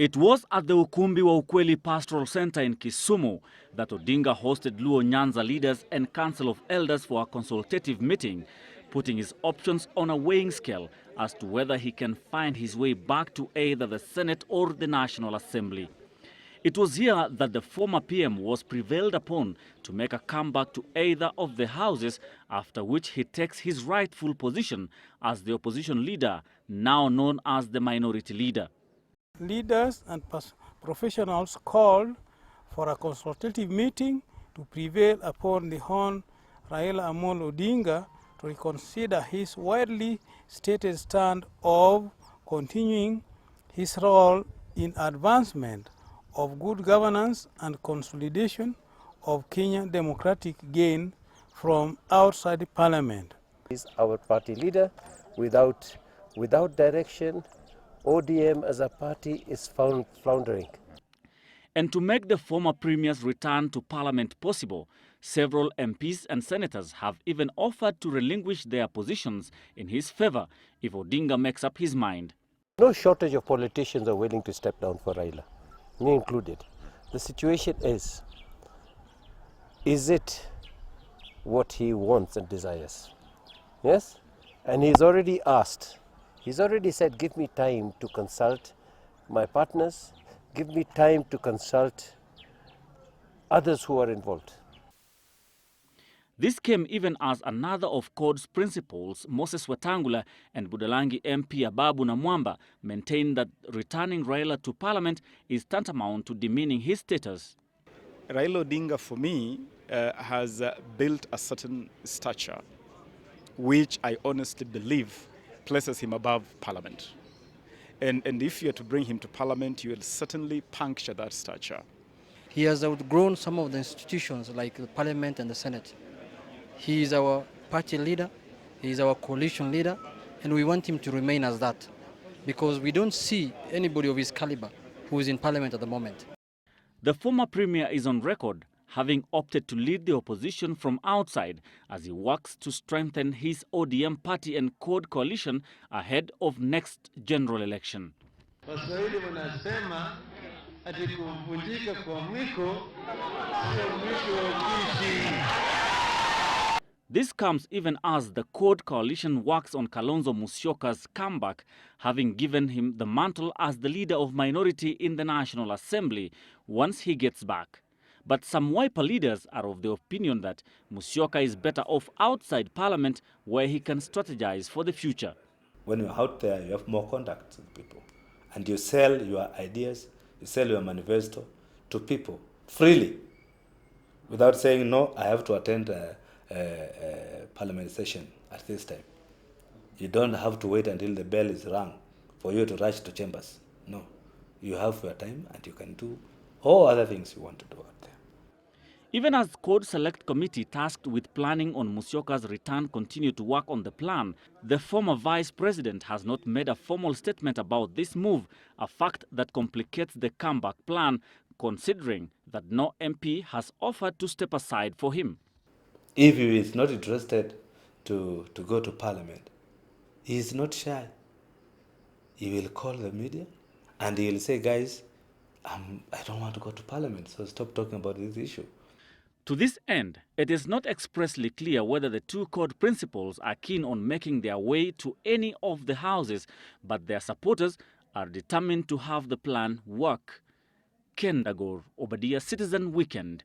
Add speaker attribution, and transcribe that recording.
Speaker 1: It was at the Ukumbi wa Ukweli Pastoral Center in Kisumu that Odinga hosted Luo Nyanza leaders and Council of Elders for a consultative meeting, putting his options on a weighing scale as to whether he can find his way back to either the Senate or the National Assembly. It was here that the former PM was prevailed upon to make a comeback to either of the houses, after which he takes his rightful position as the opposition leader, now known as the minority leader.
Speaker 2: Leaders and professionals called for a consultative meeting to prevail upon the Hon Raila Odinga to reconsider his widely stated stand of continuing his role in advancement of good governance and consolidation of Kenyan democratic gain from outside Parliament.
Speaker 3: He's our party leader. Without direction, ODM as a party is floundering.
Speaker 1: And to make the former Premier's return to Parliament possible, several MPs and senators have even offered to relinquish their positions in his favor if Odinga makes up his mind.
Speaker 3: No shortage of politicians are willing to step down for Raila, me included. The situation is it what he wants and desires? Yes? And he's already asked. He's already said, give me time to consult my partners, give me time to consult others who are involved.
Speaker 1: This came even as another of CORD's principals, Moses Wetangula and Budalangi MP Ababu Namwamba, maintained that returning Raila to Parliament is tantamount to demeaning his status.
Speaker 4: Raila Odinga, for me, has built a certain stature, which I honestly believe places him above Parliament. And if you are to bring him to Parliament, you will certainly puncture that stature.
Speaker 5: He has outgrown some of the institutions like the Parliament and the Senate. He is our party leader, he is our coalition leader, and we want him to remain as that because we don't see anybody of his caliber who is in Parliament at the moment.
Speaker 1: The former Premier is on record having opted to lead the opposition from outside as he works to strengthen his ODM party and CORD coalition ahead of next general election.
Speaker 6: Waswahili wanasema ati kuvunjika kwa mwiko sio mwisho wa upishi.
Speaker 1: This comes even as the CORD coalition works on Kalonzo Musyoka's comeback, having given him the mantle as the leader of minority in the National Assembly once he gets back. But some Wiper leaders are of the opinion that Musyoka is better off outside Parliament where he can strategize for the future.
Speaker 7: When you're out there, you have more contact with people. And you sell your ideas, you sell your manifesto to people freely without saying, no, I have to attend a parliament session at this time. You don't have to wait until the bell is rung for you to rush to chambers. No, you have your time and you can do all other things you want to do out there.
Speaker 1: Even as CORD Select Committee tasked with planning on Musyoka's return continue to work on the plan, the former Vice President has not made a formal statement about this move, a fact that complicates the comeback plan, considering that no MP has offered to step aside for him.
Speaker 7: If he is not interested to go to Parliament, he is not shy. He will call the media and he will say, guys, I don't want to go to Parliament, so stop talking about this issue.
Speaker 1: To this end, it is not expressly clear whether the two CORD principals are keen on making their way to any of the houses, but their supporters are determined to have the plan work. Kendagor Obadiah, Citizen Weekend.